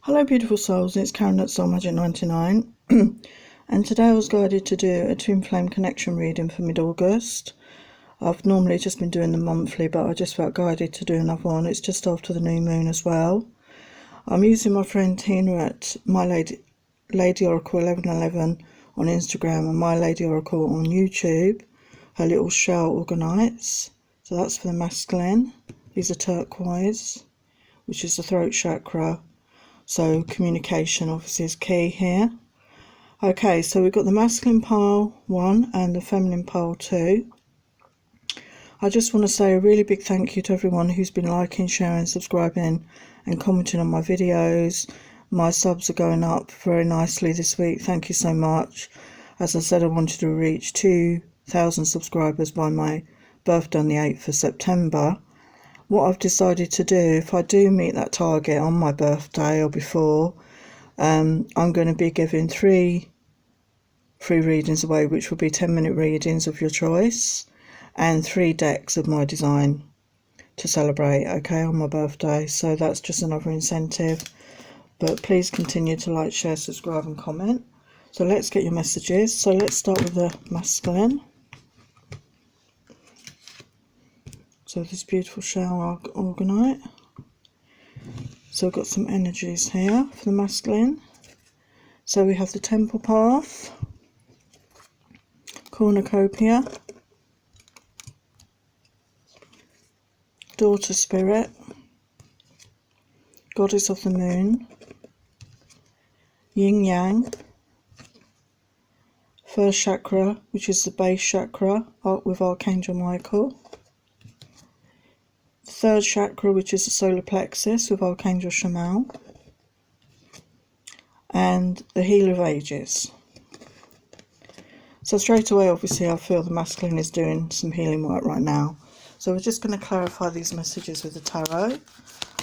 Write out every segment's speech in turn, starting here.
Hello beautiful souls, it's Karen at Soul Magic 99 and today I was guided to do a twin flame connection reading for mid-August. I've normally just been doing them monthly, but I just felt guided to do another one. It's just after the new moon as well. I'm using my friend Tina at MyLadyOracle 1111 on Instagram and MyLadyOracle on YouTube, her little shell Organites. So that's for the masculine. These are turquoise, which is the throat chakra. So communication obviously is key here. Okay, so we've got the masculine pile 1 and the feminine pile 2. I just want to say a really big thank you to everyone who's been liking, sharing, subscribing and commenting on my videos. My subs are going up very nicely this week. Thank you so much. As I said, I wanted to reach 2,000 subscribers by my birthday on the 8th of September. What I've decided to do, if I do meet that target on my birthday or before, I'm going to be giving 3 free readings away, which will be 10-minute readings of your choice, and 3 decks of my design to celebrate, okay, on my birthday. So that's just another incentive. But please continue to like, share, subscribe and comment. So let's get your messages. So let's start with the masculine. So this beautiful shell Orgonite. So we've got some energies here for the masculine. So we have the temple path, cornucopia, daughter spirit, goddess of the moon, yin yang, first chakra, which is the base chakra with Archangel Michael, third chakra, which is the solar plexus with Archangel Shamal, and the healer of ages. So straight away, obviously, I feel the masculine is doing some healing work right now. So we're just going to clarify these messages with the tarot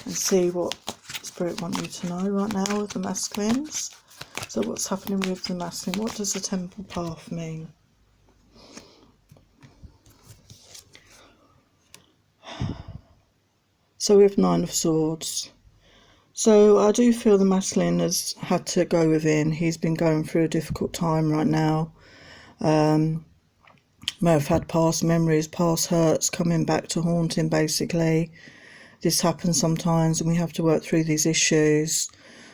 and see what Spirit want you to know right now with the masculines. So what's happening with the masculine? What does the temple path mean? So we have 9 of Swords. So I do feel the masculine has had to go within. He's been going through a difficult time right now. May have had past memories, past hurts coming back to haunt him basically. This happens sometimes and we have to work through these issues.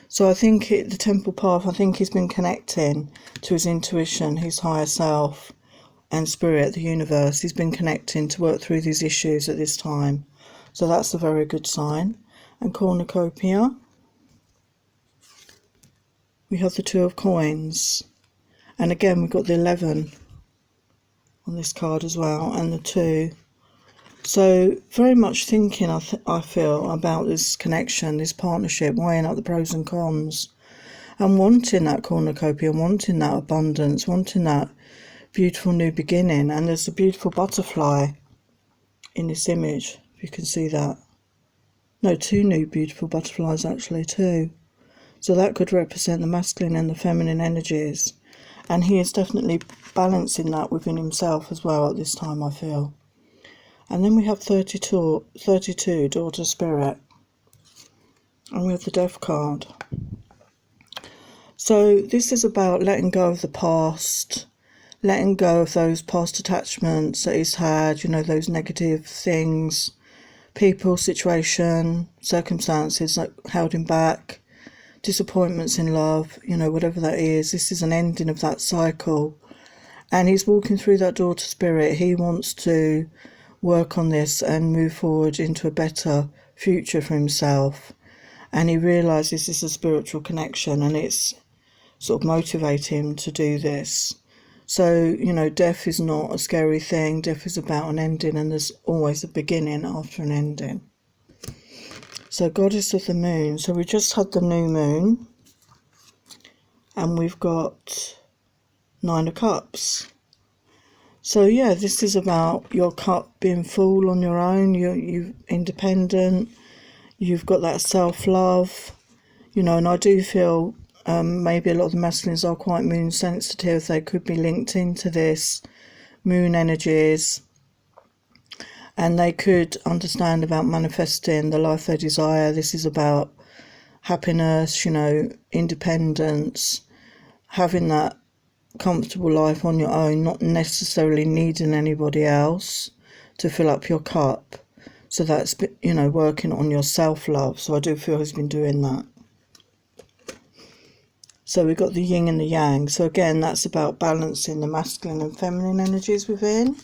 So I think the temple path, I think he's been connecting to his intuition, his higher self and spirit, the universe. He's been connecting to work through these issues at this time. So that's a very good sign. And cornucopia, we have the 2 of coins. And again, we've got the 11 on this card as well, and the 2. So very much thinking, I feel, about this connection, this partnership, weighing up the pros and cons, and wanting that cornucopia, wanting that abundance, wanting that beautiful new beginning. And there's a beautiful butterfly in this image, if you can see that. No, 2 new beautiful butterflies actually, 2. So that could represent the masculine and the feminine energies. And he is definitely balancing that within himself as well at this time, I feel. And then we have 32, daughter spirit. And we have the death card. So this is about letting go of the past, letting go of those past attachments that he's had, you know, those negative things, people, situation, circumstances that held him back, disappointments in love, you know, whatever that is. This is an ending of that cycle. And he's walking through that daughter spirit. He wants to work on this and move forward into a better future for himself. And he realises this is a spiritual connection and it's sort of motivating him to do this. So, you know, death is not a scary thing. Death is about an ending, and there's always a beginning after an ending. So goddess of the moon. So we just had the new moon. And we've got 9 of cups. So yeah, this is about your cup being full on your own. You're independent. You've got that self-love. You know, and I do feel maybe a lot of the masculines are quite moon sensitive. They could be linked into this moon energies. And they could understand about manifesting the life they desire. This is about happiness, you know, independence, having that comfortable life on your own, not necessarily needing anybody else to fill up your cup. So that's, you know, working on your self-love. So I do feel he's been doing that. So we've got the yin and the yang. So again, that's about balancing the masculine and feminine energies within.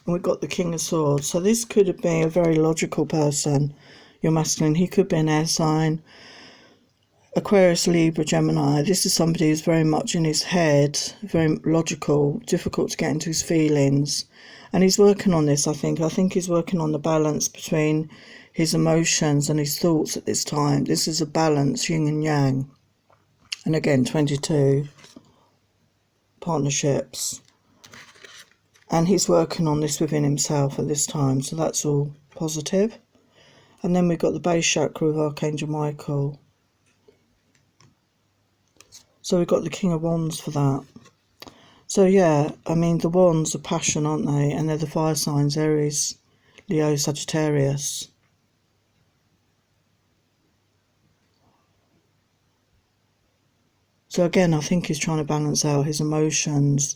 And we've got the King of Swords. So this could have been a very logical person, your masculine. He could be an air sign, Aquarius, Libra, Gemini. This is somebody who's very much in his head, very logical, difficult to get into his feelings. And he's working on this, I think. I think he's working on the balance between his emotions and his thoughts at this time. This is a balance, yin and yang. And again, 22 partnerships. And he's working on this within himself at this time. So that's all positive. And then we've got the base chakra with Archangel Michael. So we've got the King of Wands for that. So yeah, I mean, the wands are passion, aren't they? And they're the fire signs, Aries, Leo, Sagittarius. So again, I think he's trying to balance out his emotions,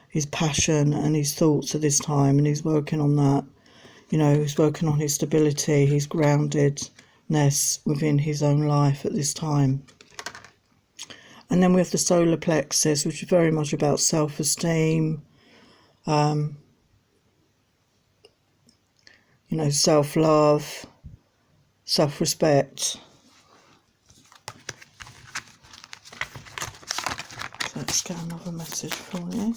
his passion and his thoughts at this time. And he's working on that. You know, he's working on his stability, his groundedness within his own life at this time. And then we have the solar plexus, which is very much about self-esteem, you know, self-love, self-respect. So let's get another message for you.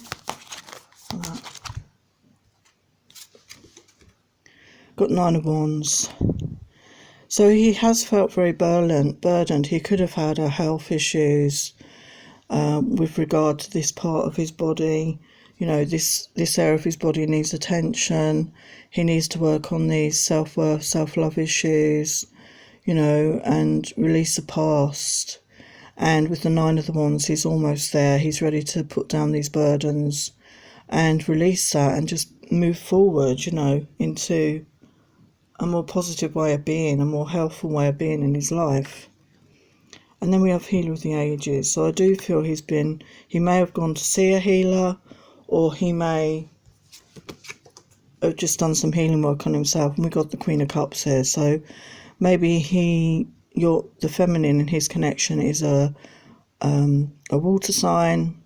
Got 9 of Wands. So he has felt very burdened. He could have had health issues with regard to this part of his body. You know, this area of his body needs attention. He needs to work on these self-worth, self-love issues, you know, and release the past. And with the 9 of Wands, he's almost there. He's ready to put down these burdens and release that and just move forward, you know, into a more positive way of being, a more helpful way of being in his life. And then we have Healer of the Ages. So I do feel he may have gone to see a healer, or he may have just done some healing work on himself. And we got the Queen of Cups here. So maybe the feminine in his connection is a water sign,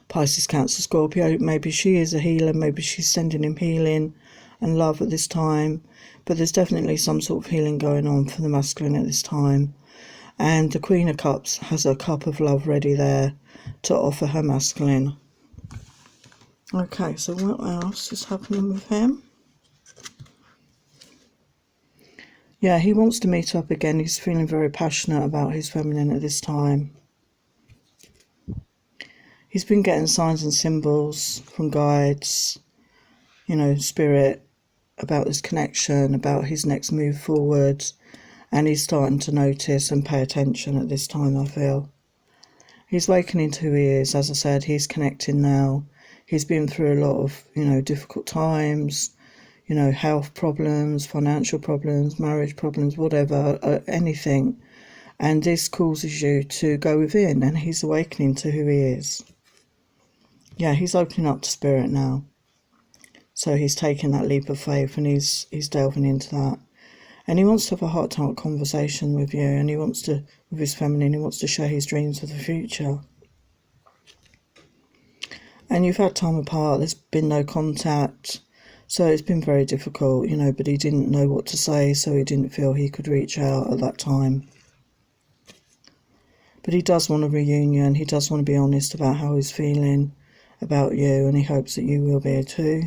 Pisces, Cancer, Scorpio. Maybe she is a healer. Maybe she's sending him healing and love at this time. But there's definitely some sort of healing going on for the masculine at this time. And the Queen of Cups has a cup of love ready there to offer her masculine. Okay, so what else is happening with him? Yeah, he wants to meet up again. He's feeling very passionate about his feminine at this time. He's been getting signs and symbols from guides, you know, spirit, about this connection, about his next move forward. And he's starting to notice and pay attention at this time, I feel. He's awakening to who he is. As I said, he's connecting now. He's been through a lot of, you know, difficult times, you know, health problems, financial problems, marriage problems, whatever, anything. And this causes you to go within, and he's awakening to who he is. Yeah, he's opening up to spirit now. So he's taking that leap of faith, and he's delving into that. And he wants to have a heart-to-heart conversation with you, and he wants to, with his feminine, he wants to share his dreams for the future. And you've had time apart, there's been no contact, so it's been very difficult, you know, but he didn't know what to say, so he didn't feel he could reach out at that time. But he does want a reunion, he does want to be honest about how he's feeling about you, and he hopes that you will be too.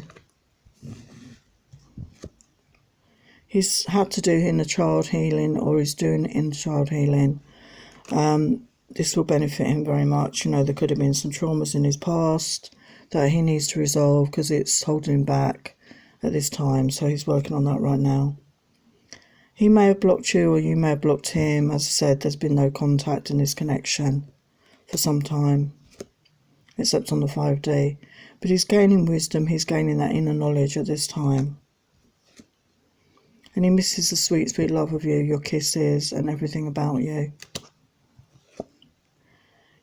He's had to do inner child healing, or he's doing inner child healing. This will benefit him very much. You know, there could have been some traumas in his past that he needs to resolve because it's holding him back at this time. So he's working on that right now. He may have blocked you, or you may have blocked him. As I said, there's been no contact in this connection for some time, except on the 5D. But he's gaining wisdom. He's gaining that inner knowledge at this time. And he misses the sweet, sweet love of you, your kisses and everything about you.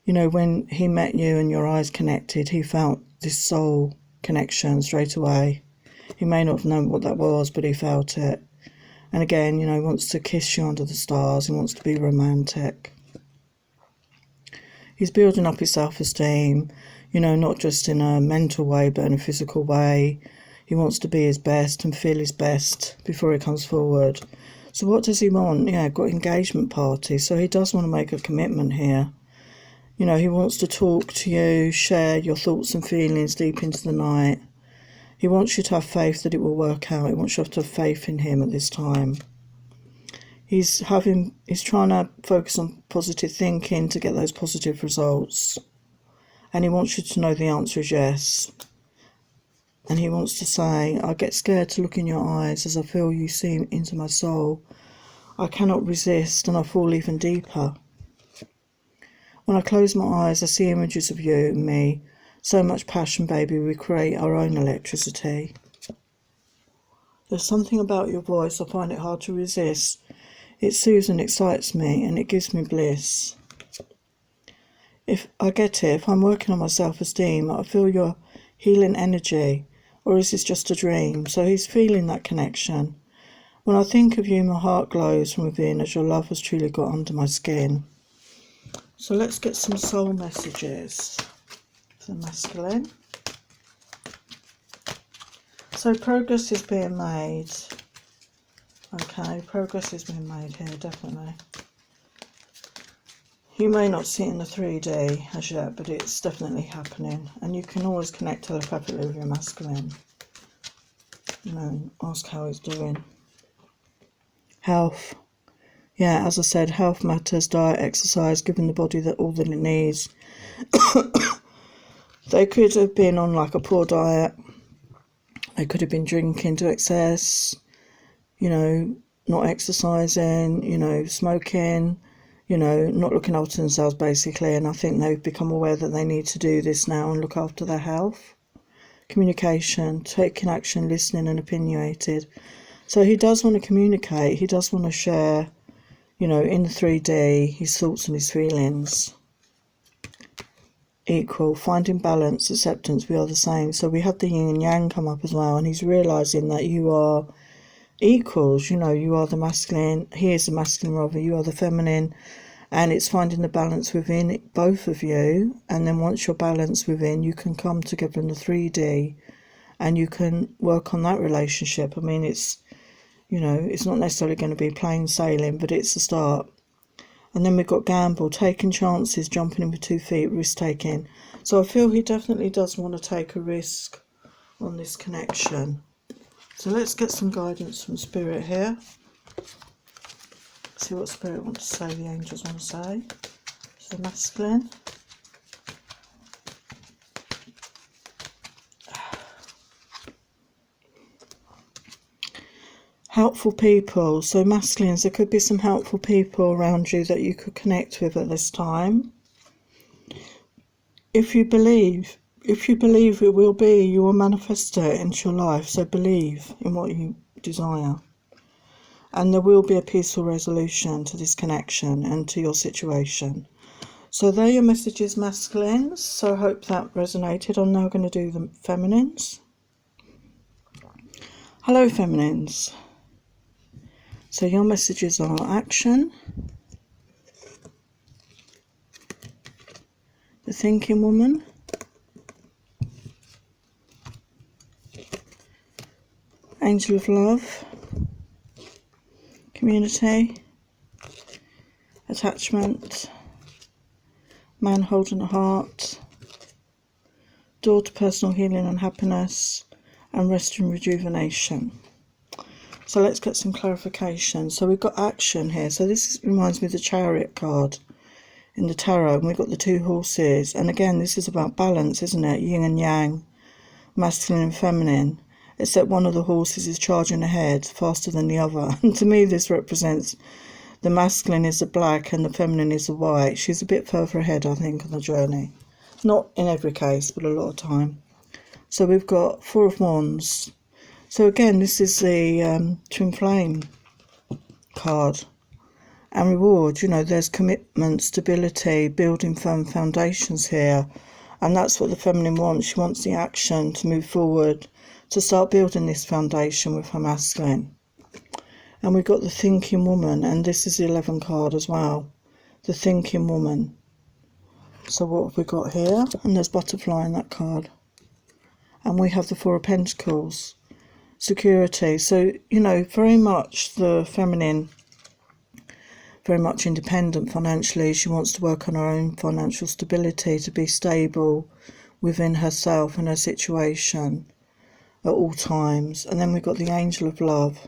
You know, when he met you and your eyes connected, he felt this soul connection straight away. He may not have known what that was, but he felt it. And again, you know, he wants to kiss you under the stars. He wants to be romantic. He's building up his self-esteem, you know, not just in a mental way, but in a physical way. He wants to be his best and feel his best before he comes forward. So what does he want? Yeah, got engagement parties. So he does want to make a commitment here. You know, he wants to talk to you, share your thoughts and feelings deep into the night. He wants you to have faith that it will work out. He wants you to have faith in him at this time. He's trying to focus on positive thinking to get those positive results. And he wants you to know the answer is yes. And he wants to say, I get scared to look in your eyes as I feel you see into my soul. I cannot resist and I fall even deeper. When I close my eyes, I see images of you and me. So much passion, baby, we create our own electricity. There's something about your voice, I find it hard to resist. It soothes and excites me, and it gives me bliss. If I get it, if I'm working on my self-esteem, I feel your healing energy, or is this just a dream? So he's feeling that connection. When I think of you, my heart glows from within as your love has truly got under my skin. So let's get some soul messages for the masculine. So progress is being made. Okay, progress is being made here, definitely. You may not see it in the 3D as yet, but it's definitely happening. And you can always connect telepathically with your masculine. You know, ask how he's doing. Health. Yeah, as I said, health matters, diet, exercise, giving the body all that it needs. They could have been on like a poor diet. They could have been drinking to excess, you know, not exercising, you know, smoking, you know, not looking after themselves basically. And I think they've become aware that they need to do this now and look after their health. Communication, taking action, listening and opinionated. So he does want to communicate, he does want to share, you know, in the 3D, his thoughts and his feelings. Equal, finding balance, acceptance, we are the same. So we have the yin and yang come up as well, and he's realising that you are equals, you know, you are the masculine, he is the masculine rather, you are the feminine, and it's finding the balance within both of you. And then once you're balanced within, you can come together in the 3D and you can work on that relationship. I mean, it's, you know, it's not necessarily going to be plain sailing, but it's a start. And then we've got gamble, taking chances, jumping in with 2 feet, risk taking. So I feel he definitely does want to take a risk on this connection. So let's get some guidance from Spirit here. See what Spirit wants to say, the angels want to say. So masculine. Helpful people. So masculines, there could be some helpful people around you that you could connect with at this time. If you believe it will be, you will manifest it into your life. So believe in what you desire. And there will be a peaceful resolution to this connection and to your situation. So there are your messages, masculines. So I hope that resonated. I'm now going to do the feminines. Hello, feminines. So your messages are action, the thinking woman, angel of love, community, attachment, man holding a heart, door to personal healing and happiness, and rest and rejuvenation. So let's get some clarification. So we've got action here. So this reminds me of the Chariot card in the tarot, and we've got the 2 horses. And again, this is about balance, isn't it? Yin and yang, masculine and feminine. Except one of the horses is charging ahead faster than the other. And to me, this represents the masculine is the black and the feminine is the white. She's a bit further ahead, I think, on the journey. Not in every case, but a lot of time. So we've got 4 of Wands. So again, this is the Twin Flame card. And reward, you know, there's commitment, stability, building firm foundations here. And that's what the feminine wants. She wants the action to move forward, to start building this foundation with her masculine. And we've got the thinking woman, and this is the 11 card as well. The thinking woman. So what have we got here? And there's butterfly in that card. And we have the 4 of Pentacles. Security. So, you know, very much the feminine, very much independent financially. She wants to work on her own financial stability, to be stable within herself and her situation at all times. And then we've got the Angel of Love.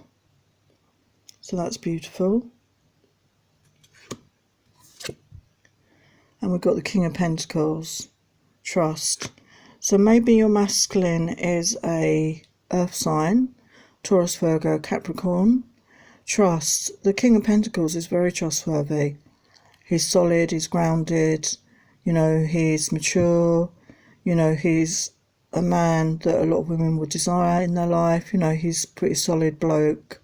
So that's beautiful. And we've got the King of Pentacles, trust. So maybe your masculine is a earth sign, Taurus, Virgo, Capricorn. Trust. The King of Pentacles is very trustworthy. He's solid, he's grounded, you know, he's mature, you know, he's a man that a lot of women would desire in their life. You know, he's a pretty solid bloke.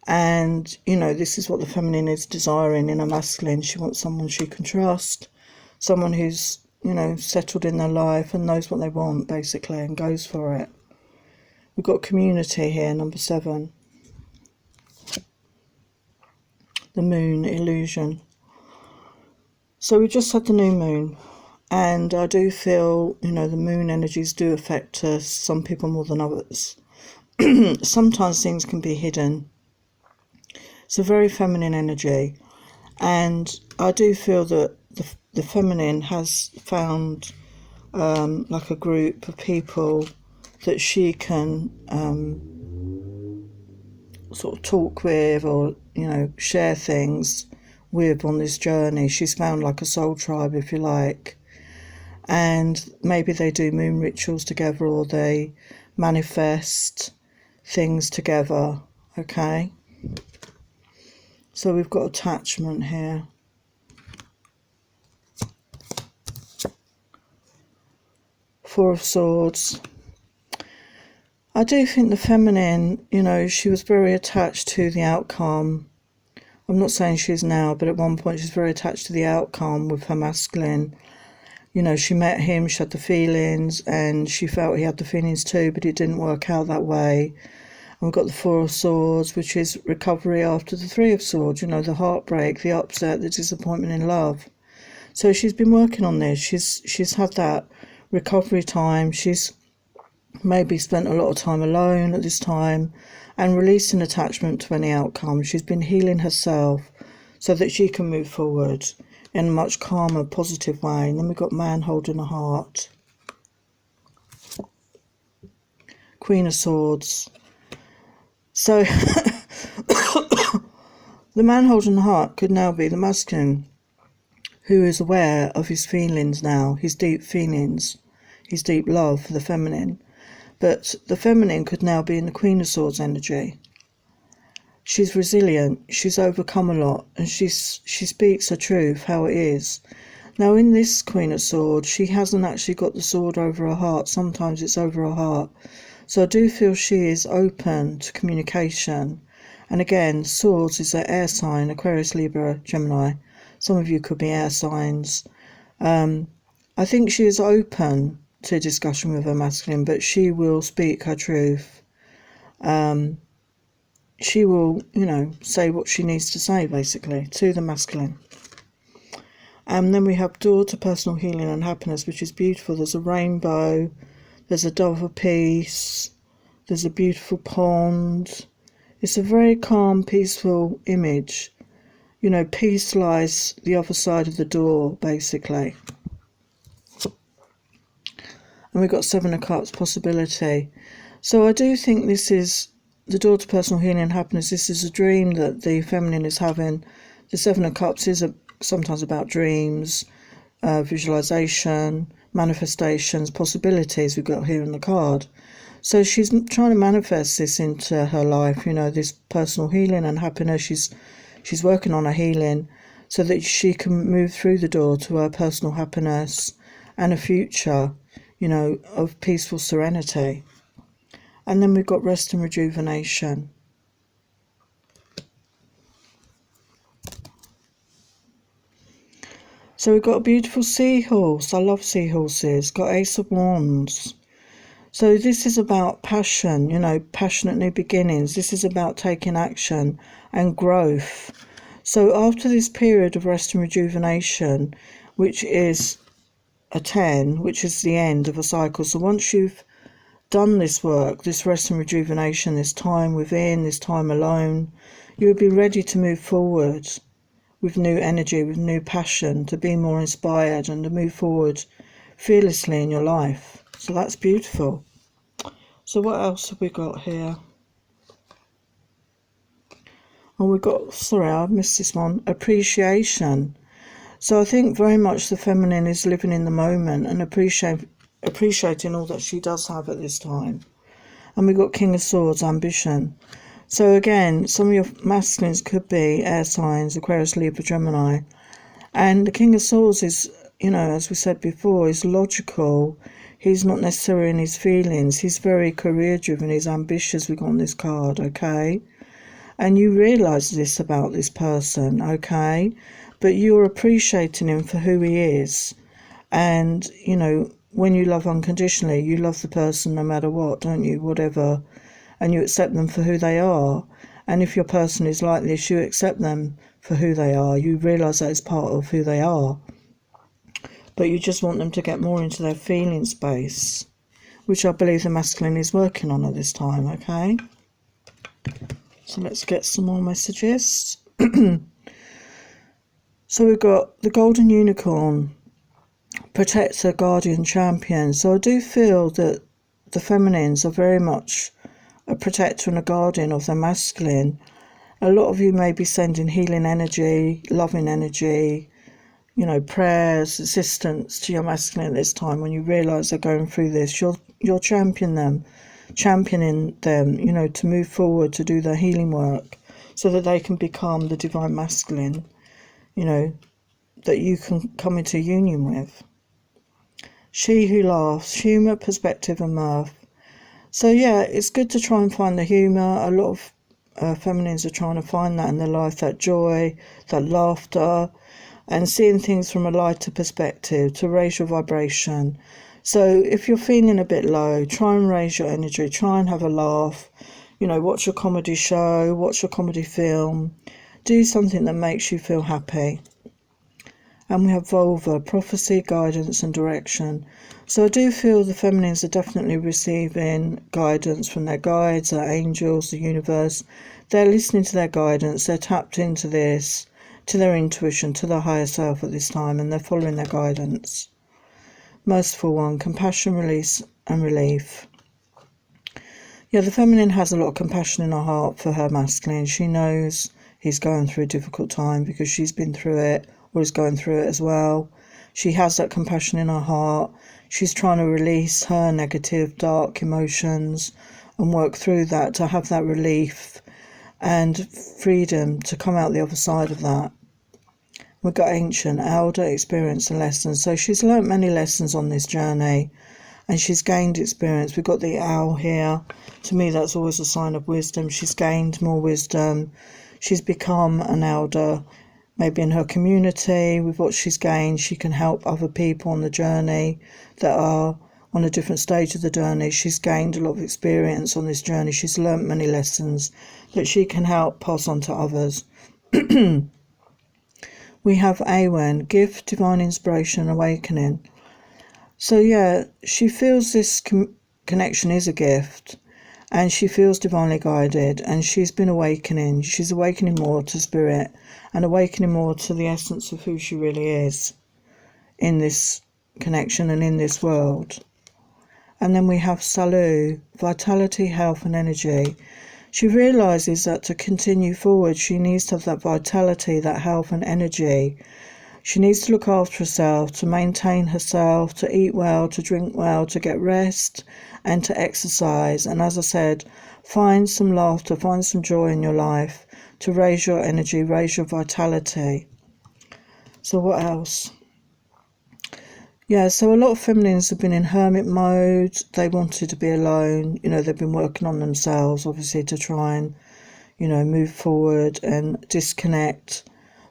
And, you know, this is what the feminine is desiring in a masculine. She wants someone she can trust, someone who's, you know, settled in their life and knows what they want, basically, and goes for it. We've got community here, number 7. The moon, illusion. So we just had the new moon, and I do feel, you know, the moon energies do affect us, some people more than others. Sometimes things can be hidden. It's a very feminine energy, and I do feel that the feminine has found like a group of people that she can sort of talk with, or, you know, share things with on this journey. She's found like a soul tribe, if you like, and maybe they do moon rituals together, or they manifest things together. Okay, so we've got attachment here. Four of Swords. I do think the feminine, you know, she was very attached to the outcome. I'm not saying she is now, but at one point she's very attached to the outcome with her masculine. You know, she met him, she had the feelings, and she felt he had the feelings too, but it didn't work out that way. And we've got the Four of Swords, which is recovery after the Three of Swords, you know, the heartbreak, the upset, the disappointment in love. So she's been working on this. She's had that recovery time. She's maybe spent a lot of time alone at this time and releasing attachment to any outcome. She's been healing herself so that she can move forward in a much calmer, positive way. And then we've got man holding a heart. Queen of Swords. So the man holding the heart could now be the masculine, who is aware of his feelings now, his deep feelings, his deep love for the feminine. But the feminine could now be in the Queen of Swords energy. She's resilient, she's overcome a lot, and she speaks her truth, how it is. Now in this Queen of Swords, she hasn't actually got the sword over her heart. Sometimes it's over her heart. So I do feel she is open to communication. And again, Swords is an air sign, Aquarius, Libra, Gemini. Some of you could be air signs. I think she is open to discussion with her masculine, but she will speak her truth. She will, you know, say what she needs to say, basically, to the masculine. And then we have door to personal healing and happiness, which is beautiful. There's a rainbow, there's a dove of peace, there's a beautiful pond. It's a very calm, peaceful image. You know, peace lies the other side of the door, basically. And we've got Seven of Cups, possibility. So I do think this is the door to personal healing and happiness. This is a dream that the feminine is having. The Seven of Cups is sometimes about dreams, visualization, manifestations, possibilities we've got here in the card. So she's trying to manifest this into her life, you know, this personal healing and happiness. She's working on her healing so that she can move through the door to her personal happiness and a future, you know, of peaceful serenity. And then we've got rest and rejuvenation. So we've got a beautiful seahorse. I love seahorses. Got Ace of Wands. So this is about passion, you know, passionate new beginnings. This is about taking action and growth. So after this period of rest and rejuvenation, which is a 10, which is the end of a cycle. So once you've done this work, this rest and rejuvenation, this time within, this time alone, you'll be ready to move forward with new energy, with new passion, to be more inspired and to move forward fearlessly in your life. So that's beautiful. So what else have we got here? Oh, we've got, sorry, I missed this one, appreciation. So I think very much the feminine is living in the moment and appreciating all that she does have at this time. And we've got King of Swords, ambition. So again, some of your masculines could be air signs, Aquarius, Libra, Gemini. And the King of Swords is, you know, as we said before, is logical. He's not necessarily in his feelings. He's very career driven. He's ambitious. We got on this card, okay? And you realise this about this person, okay? But you're appreciating him for who he is. And, you know, when you love unconditionally, you love the person no matter what, don't you? Whatever. And you accept them for who they are. And if your person is like this, you accept them for who they are. You realise that it's part of who they are. But you just want them to get more into their feeling space, which I believe the masculine is working on at this time, okay? So let's get some more messages. So we've got the golden unicorn, protector, guardian, champion. So I do feel that the feminines are very much a protector and a guardian of their masculine. A lot of you may be sending healing energy, loving energy, you know, prayers, assistance to your masculine at this time. When you realise they're going through this, you're championing them, you know, to move forward, to do their healing work, so that they can become the divine masculine, you know, that you can come into union with. She who laughs, humour, perspective and mirth. So yeah, it's good to try and find the humour. A lot of feminines are trying to find that in their life, that joy, that laughter, and seeing things from a lighter perspective to raise your vibration. So if you're feeling a bit low, try and raise your energy, try and have a laugh, you know, watch a comedy show, watch a comedy film, do something that makes you feel happy. And we have vulva, prophecy, guidance and direction. So I do feel the feminines are definitely receiving guidance from their guides, their angels, the universe. They're listening to their guidance, they're tapped into this, to their intuition, to their higher self at this time, and they're following their guidance. Merciful one, compassion, release and relief. Yeah, the feminine has a lot of compassion in her heart for her masculine. She knows he's going through a difficult time because she's been through it, or is going through it as well. She has that compassion in her heart. She's trying to release her negative, dark emotions and work through that, to have that relief and freedom to come out the other side of that. We've got ancient, elder, experience and lessons. So she's learnt many lessons on this journey and she's gained experience. We've got the owl here. To me, that's always a sign of wisdom. She's gained more wisdom. She's become an elder. Maybe in her community, with what she's gained, she can help other people on the journey that are on a different stage of the journey. She's gained a lot of experience on this journey. She's learnt many lessons that she can help pass on to others. We have Awen, gift, divine inspiration, awakening. So yeah, she feels this connection is a gift, and she feels divinely guided, and she's been awakening. She's awakening more to spirit and awakening more to the essence of who she really is in this connection and in this world. And then we have Salu, vitality, health and energy. She realises that to continue forward, she needs to have that vitality, that health and energy. She needs to look after herself, to maintain herself, to eat well, to drink well, to get rest and to exercise. And as I said, find some laughter, find some joy in your life to raise your energy, raise your vitality. So what else? Yeah, so a lot of feminines have been in hermit mode. They wanted to be alone. You know, they've been working on themselves, obviously, to try and, you know, move forward and disconnect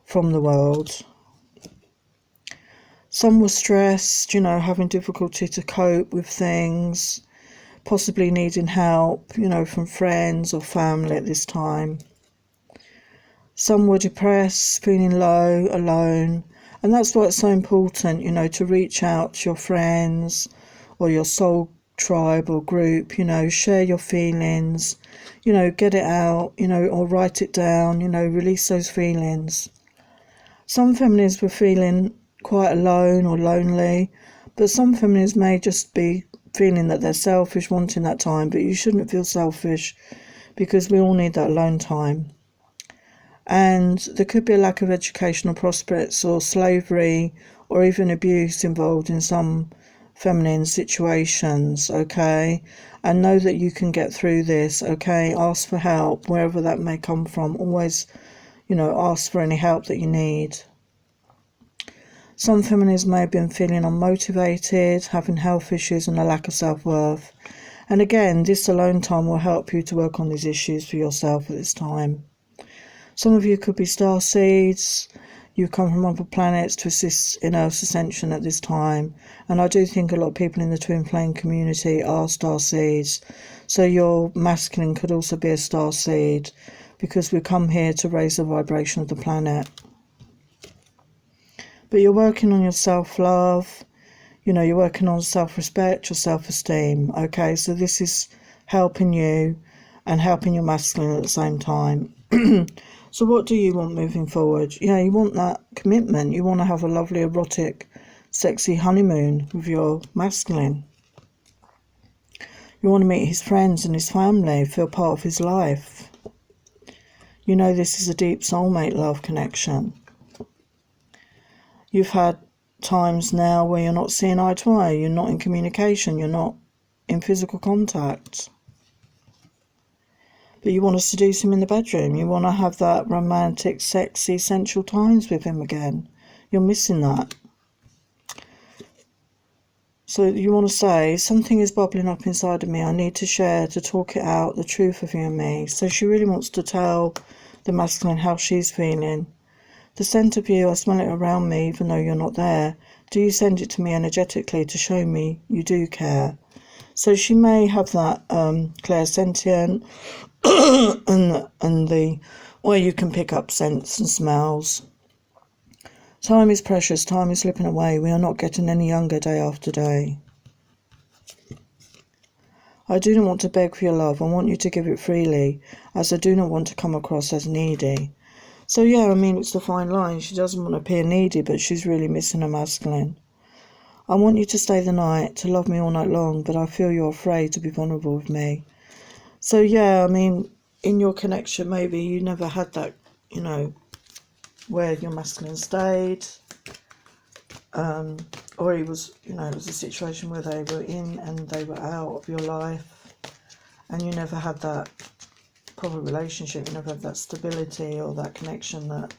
from the world. Some were stressed, you know, having difficulty to cope with things, possibly needing help, you know, from friends or family at this time. Some were depressed, feeling low, alone. And that's why it's so important, you know, to reach out to your friends or your soul tribe or group, you know, share your feelings, you know, get it out, you know, or write it down, you know, release those feelings. Some feminines were feeling quite alone or lonely, but some feminines may just be feeling that they're selfish, wanting that time, but you shouldn't feel selfish because we all need that alone time. And there could be a lack of educational prospects or slavery or even abuse involved in some feminine situations, okay? And know that you can get through this, okay? Ask for help wherever that may come from. Always, you know, ask for any help that you need. Some feminines may have been feeling unmotivated, having health issues and a lack of self-worth. And again, this alone time will help you to work on these issues for yourself at this time. Some of you could be star seeds. You come from other planets to assist in Earth's ascension at this time. And I do think a lot of people in the twin flame community are star seeds. So your masculine could also be a star seed, because we come here to raise the vibration of the planet. But you're working on your self-love. You know, you're working on self-respect, your self-esteem. Okay, so this is helping you and helping your masculine at the same time. So what do you want moving forward? You know, you want that commitment. You want to have a lovely, erotic, sexy honeymoon with your masculine. You want to meet his friends and his family, feel part of his life. You know, this is a deep soulmate love connection. You've had times now where you're not seeing eye to eye, you're not in communication, you're not in physical contact. But you want to seduce him in the bedroom. You want to have that romantic, sexy, sensual times with him again. You're missing that. So you want to say, something is bubbling up inside of me. I need to share, to talk it out, the truth of you and me. So she really wants to tell the masculine how she's feeling. The scent of you, I smell it around me even though you're not there. Do you send it to me energetically to show me you do care? So she may have that clairsentient and the where you can pick up scents and smells. Time is precious, time is slipping away. We are not getting any younger day after day. I do not want to beg for your love. I want you to give it freely, as I do not want to come across as needy. So yeah, I mean, it's the fine line. She doesn't want to appear needy, but she's really missing a masculine. I want you to stay the night, to love me all night long, but I feel you're afraid to be vulnerable with me. So yeah, I mean, in your connection, maybe you never had that, you know, where your masculine stayed, or it was, you know, it was a situation where they were in and they were out of your life, and you never had that proper relationship, you never had that stability or that connection that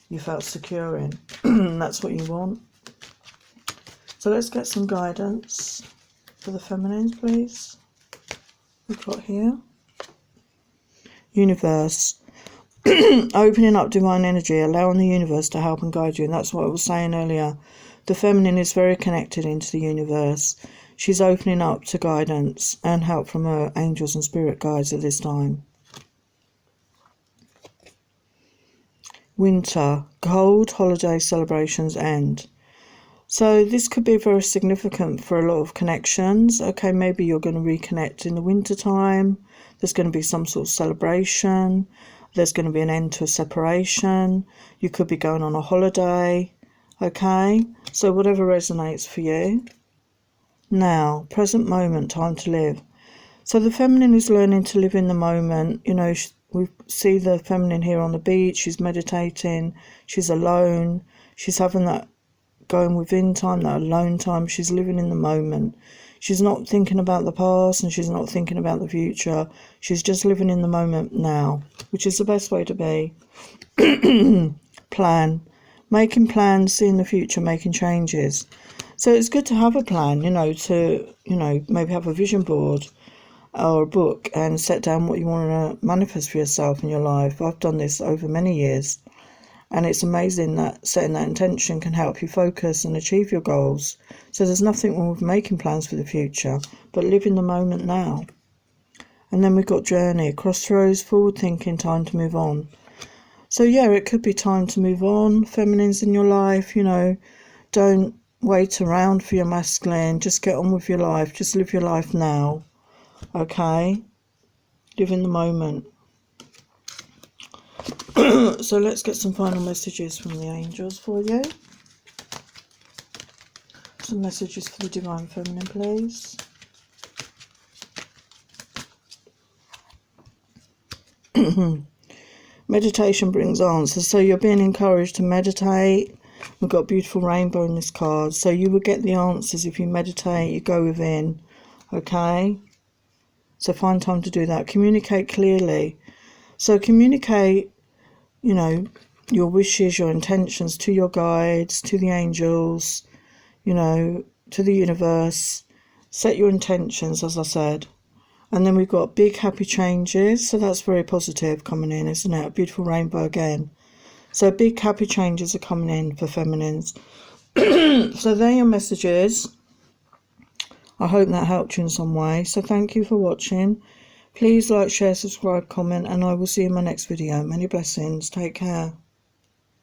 you felt secure in. That's what you want. So let's get some guidance for the feminines, please. We've got here. Universe. Opening up divine energy, allowing the universe to help and guide you. And that's what I was saying earlier. The feminine is very connected into the universe. She's opening up to guidance and help from her angels and spirit guides at this time. Winter. Cold holiday celebrations end. So this could be very significant for a lot of connections. Okay, maybe you're going to reconnect in the winter time. There's going to be some sort of celebration. There's going to be an end to a separation. You could be going on a holiday. Okay, so whatever resonates for you. Now, present moment, time to live. So the feminine is learning to live in the moment. You know, we see the feminine here on the beach. She's meditating. She's alone. She's having that going within time, that alone time. She's living in the moment. She's not thinking about the past and she's not thinking about the future. She's just living in the moment now, which is the best way to be. Plan. making plans, seeing the future, making changes. So it's good to have a plan, maybe have a vision board or a book and set down what you want to manifest for yourself in your life. I've done this over many years, and it's amazing that setting that intention can help you focus and achieve your goals. So there's nothing wrong with making plans for the future, but live in the moment now. And then we've got journey, crossroads, forward thinking, time to move on. So yeah, it could be time to move on. Feminines in your life, don't wait around for your masculine. Just get on with your life. Just live your life now. Okay? Live in the moment. So let's get some final messages from the angels for you. Some messages for the Divine Feminine, please. Meditation brings answers. So you're being encouraged to meditate. We've got a beautiful rainbow in this card. So you will get the answers if you meditate, you go within. Okay? So find time to do that. Communicate clearly. So communicate, your wishes, your intentions to your guides, to the angels, to the universe. Set your intentions, as I said. And then we've got big happy changes. So that's very positive coming in, isn't it? A beautiful rainbow again. So big happy changes are coming in for feminines. So they're your messages. I hope that helped you in some way. So thank you for watching. Please like, share, subscribe, comment, and I will see you in my next video. Many blessings. Take care.